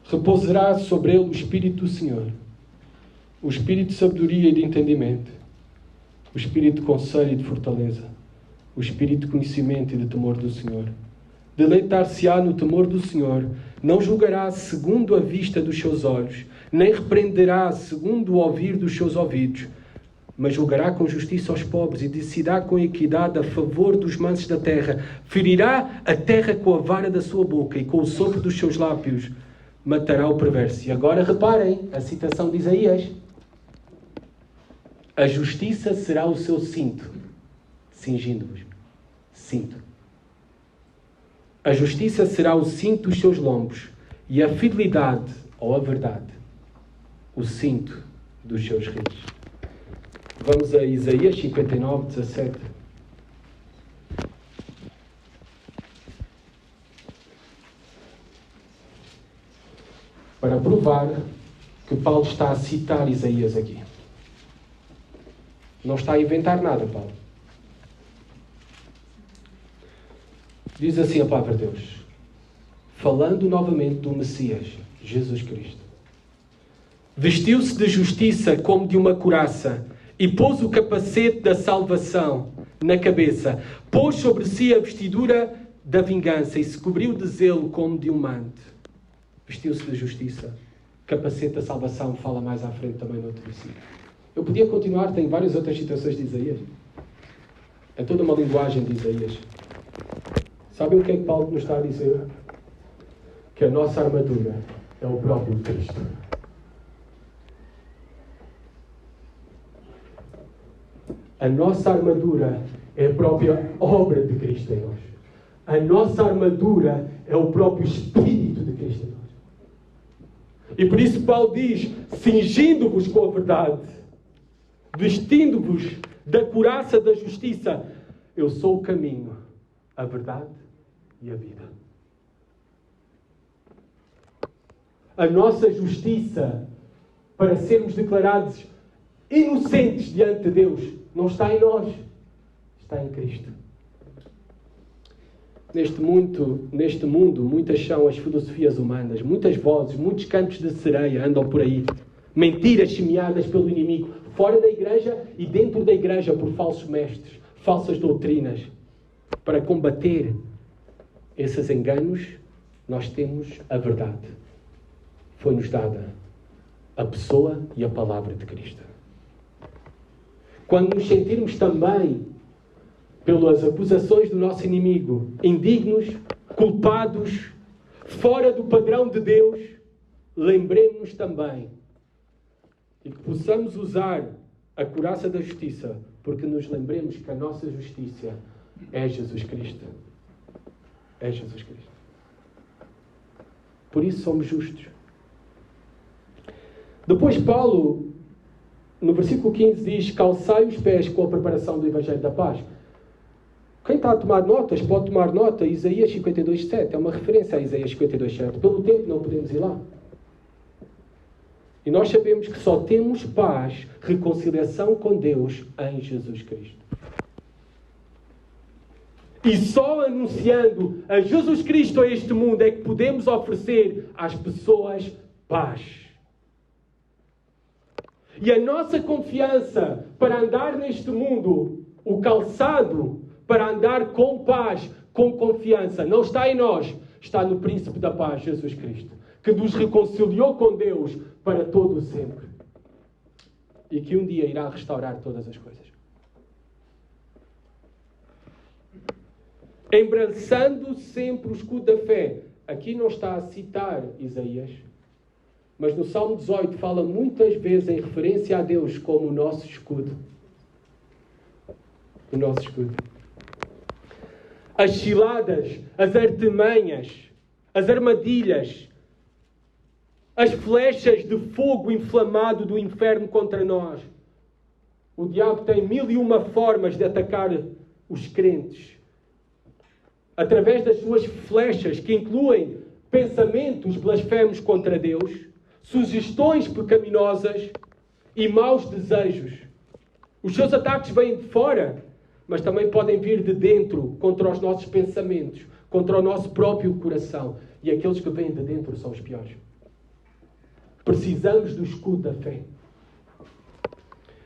Speaker 1: Repousará sobre ele o Espírito do Senhor, o Espírito de sabedoria e de entendimento, o Espírito de conselho e de fortaleza, o Espírito de conhecimento e de temor do Senhor. Deleitar-se-á no temor do Senhor, não julgará segundo a vista dos seus olhos, nem repreenderá segundo o ouvir dos seus ouvidos, mas julgará com justiça aos pobres e decidirá com equidade a favor dos mansos da terra. Ferirá a terra com a vara da sua boca e com o sopro dos seus lábios matará o perverso. E agora reparem a citação de Isaías. A justiça será o seu cinto, cingindo-vos. Cinto. A justiça será o cinto dos seus lombos e a fidelidade, ou a verdade, o cinto dos seus reis. Vamos a Isaías 59, 17. Para provar que Paulo está a citar Isaías aqui. Não está a inventar nada, Paulo. Diz assim a palavra de Deus, falando novamente do Messias, Jesus Cristo. Vestiu-se de justiça como de uma couraça e pôs o capacete da salvação na cabeça. Pôs sobre si a vestidura da vingança e se cobriu de zelo como de um manto. Vestiu-se de justiça. capacete da salvação fala mais à frente também no outro versículo. Eu podia continuar, tem várias outras citações de Isaías. É toda uma linguagem de Isaías. Sabem o que é que Paulo nos está a dizer? Que a nossa armadura é o próprio Cristo. A nossa armadura é a própria obra de Cristo em nós. A nossa armadura é o próprio Espírito de Cristo em nós. E por isso Paulo diz, cingindo-vos com a verdade, vestindo-vos da couraça da justiça, eu sou o caminho, a verdade e a vida. A nossa justiça, para sermos declarados inocentes diante de Deus, não está em nós, está em Cristo. Neste mundo, muitas são as filosofias humanas, muitas vozes, muitos cantos de sereia andam por aí. Mentiras semeadas pelo inimigo, fora da igreja e dentro da igreja por falsos mestres, falsas doutrinas. Para combater esses enganos, nós temos a verdade. Foi-nos dada a pessoa e a palavra de Cristo. Quando nos sentirmos também pelas acusações do nosso inimigo, indignos, culpados, fora do padrão de Deus, lembremos-nos também e que possamos usar a couraça da justiça, porque nos lembremos que a nossa justiça é Jesus Cristo. É Jesus Cristo. Por isso somos justos. Depois Paulo, no versículo 15, diz: calçai os pés com a preparação do Evangelho da Paz. Quem está a tomar notas pode tomar nota. Isaías 52:7 é uma referência a Isaías 52:7. Pelo tempo não podemos ir lá. E nós sabemos que só temos paz, reconciliação com Deus em Jesus Cristo. E só anunciando a Jesus Cristo a este mundo é que podemos oferecer às pessoas paz. E a nossa confiança para andar neste mundo, o calçado para andar com paz, com confiança, não está em nós, está no Príncipe da Paz, Jesus Cristo, que nos reconciliou com Deus para todo o sempre. E que um dia irá restaurar todas as coisas. Embrançando sempre o escudo da fé. Aqui não está a citar Isaías, mas no Salmo 18 fala muitas vezes em referência a Deus como o nosso escudo. O nosso escudo. As ciladas, as artimanhas, as armadilhas, as flechas de fogo inflamado do inferno contra nós. O diabo tem 1001 formas de atacar os crentes. Através das suas flechas, que incluem pensamentos blasfemos contra Deus, sugestões pecaminosas e maus desejos. Os seus ataques vêm de fora, mas também podem vir de dentro, contra os nossos pensamentos, contra o nosso próprio coração. E aqueles que vêm de dentro são os piores. Precisamos do escudo da fé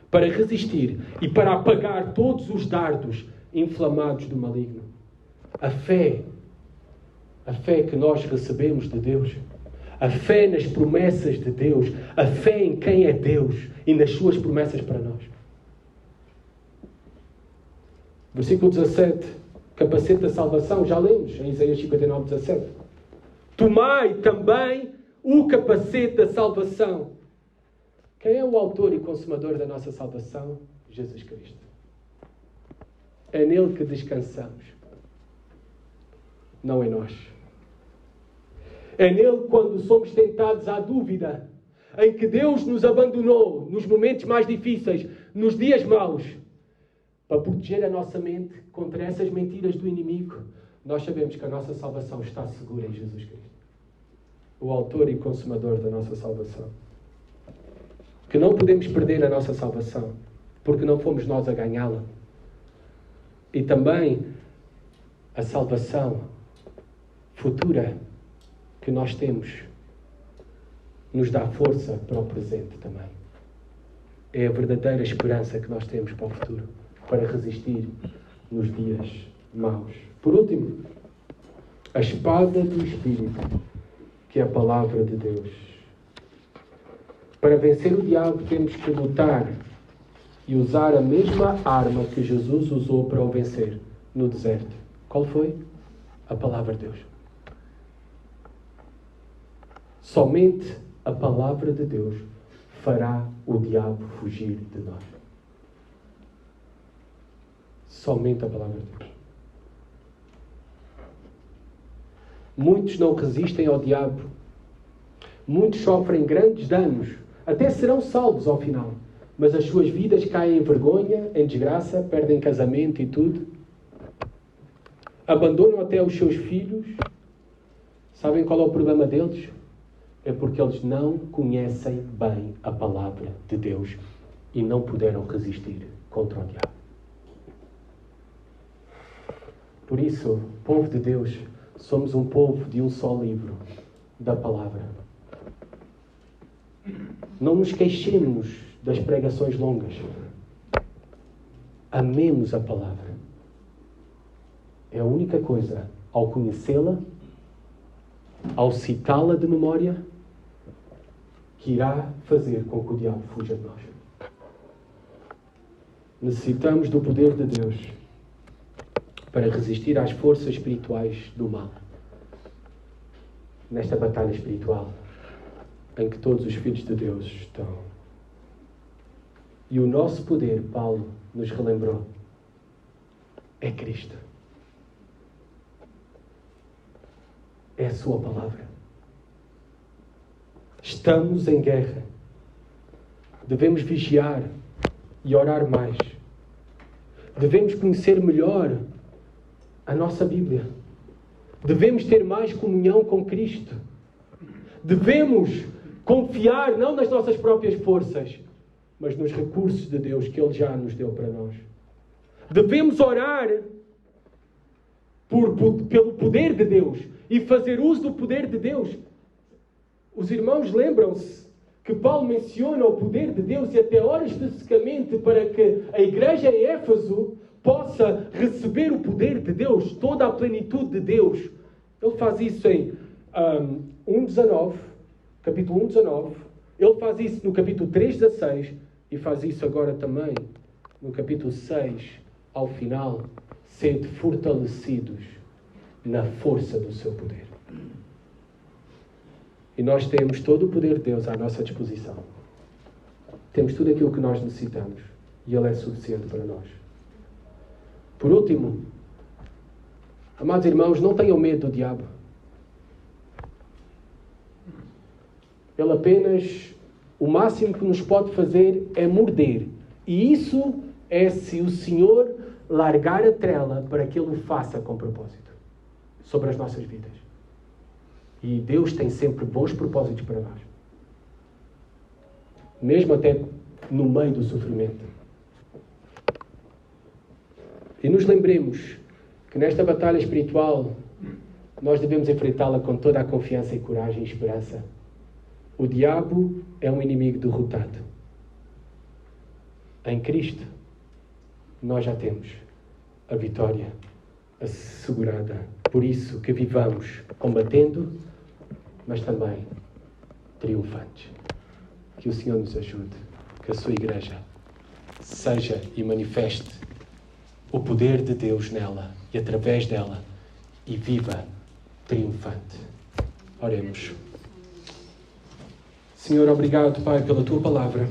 Speaker 1: para resistir e para apagar todos os dardos inflamados do maligno. A fé que nós recebemos de Deus, a fé nas promessas de Deus, a fé em quem é Deus e nas suas promessas para nós. Versículo 17, capacete da salvação, já lemos em Isaías 59:17. Tomai também o capacete da salvação. Quem é o autor e consumador da nossa salvação? Jesus Cristo. É nele que descansamos. Não em nós. É nele quando somos tentados à dúvida, em que Deus nos abandonou nos momentos mais difíceis, nos dias maus, para proteger a nossa mente contra essas mentiras do inimigo. Nós sabemos que a nossa salvação está segura em Jesus Cristo, o autor e consumador da nossa salvação. Que não podemos perder a nossa salvação, porque não fomos nós a ganhá-la. E também a salvação futura que nós temos nos dá força para o presente também. É a verdadeira esperança que nós temos para o futuro, para resistir nos dias maus. Por último, a espada do Espírito, que é a palavra de Deus. Para vencer o diabo temos que lutar e usar a mesma arma que Jesus usou para o vencer no deserto. Qual foi? A palavra de Deus. Somente a palavra de Deus fará o diabo fugir de nós. Somente a palavra de Deus. Muitos não resistem ao diabo. Muitos sofrem grandes danos. Até serão salvos ao final. Mas as suas vidas caem em vergonha, em desgraça, perdem casamento e tudo. Abandonam até os seus filhos. Sabem qual é o problema deles? É porque eles não conhecem bem a palavra de Deus e não puderam resistir contra o diabo. Por isso, povo de Deus, somos um povo de um só livro, da palavra. Não nos queixemos das pregações longas. Amemos a palavra. É a única coisa, ao conhecê-la, ao citá-la de memória, que irá fazer com que o diabo fuja de nós. Necessitamos do poder de Deus para resistir às forças espirituais do mal. Nesta batalha espiritual em que todos os filhos de Deus estão. E o nosso poder, Paulo nos relembrou, é Cristo. É a sua palavra. Estamos em guerra. Devemos vigiar e orar mais. Devemos conhecer melhor a nossa Bíblia. Devemos ter mais comunhão com Cristo. Devemos confiar não nas nossas próprias forças, mas nos recursos de Deus que Ele já nos deu para nós. Devemos orar pelo poder de Deus e fazer uso do poder de Deus. Os irmãos lembram-se que Paulo menciona o poder de Deus e até ora especificamente para que a igreja em Éfeso possa receber o poder de Deus, toda a plenitude de Deus. Ele faz isso em 1:19, capítulo 1:19. Ele faz isso no capítulo 3:16 e faz isso agora também no capítulo 6, ao final. Sede fortalecidos na força do seu poder. E nós temos todo o poder de Deus à nossa disposição. Temos tudo aquilo que nós necessitamos. E Ele é suficiente para nós. Por último, amados irmãos, não tenham medo do diabo. Ele apenas, o máximo que nos pode fazer é morder. E isso é se o Senhor largar a trela para que Ele o faça com propósito sobre as nossas vidas. E Deus tem sempre bons propósitos para nós. Mesmo até no meio do sofrimento. E nos lembremos que nesta batalha espiritual nós devemos enfrentá-la com toda a confiança e coragem e esperança. O diabo é um inimigo derrotado. Em Cristo nós já temos a vitória assegurada. Por isso que vivamos combatendo, mas também triunfantes. Que o Senhor nos ajude, que a sua igreja seja e manifeste o poder de Deus nela e através dela e viva triunfante. Oremos. Senhor, obrigado, Pai, pela tua palavra.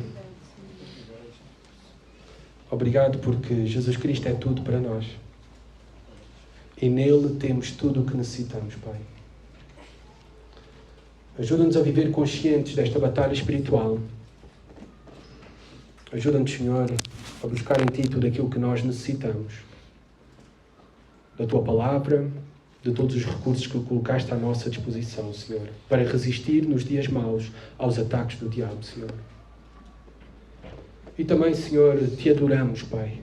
Speaker 1: Obrigado porque Jesus Cristo é tudo para nós. E nele temos tudo o que necessitamos, Pai. Ajuda-nos a viver conscientes desta batalha espiritual. Ajuda-nos, Senhor, a buscar em Ti tudo aquilo que nós necessitamos. Da Tua palavra, de todos os recursos que colocaste à nossa disposição, Senhor, para resistir nos dias maus aos ataques do diabo, Senhor. E também, Senhor, Te adoramos, Pai,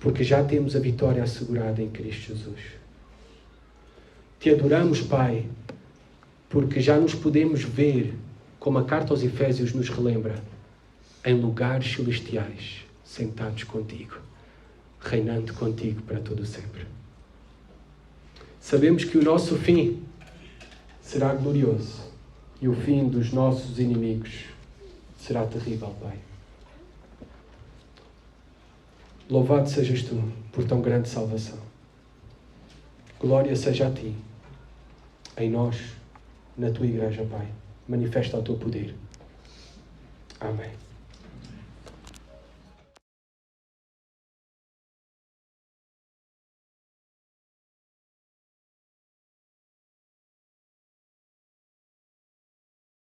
Speaker 1: porque já temos a vitória assegurada em Cristo Jesus. Te adoramos, Pai, porque já nos podemos ver, como a carta aos Efésios nos relembra, em lugares celestiais, sentados contigo, reinando contigo para todo sempre. Sabemos que o nosso fim será glorioso E o fim dos nossos inimigos será terrível, Pai. Louvado sejas Tu por tão grande salvação. Glória seja a Ti, em nós, na Tua Igreja, Pai. Manifesta o Teu poder. Amém.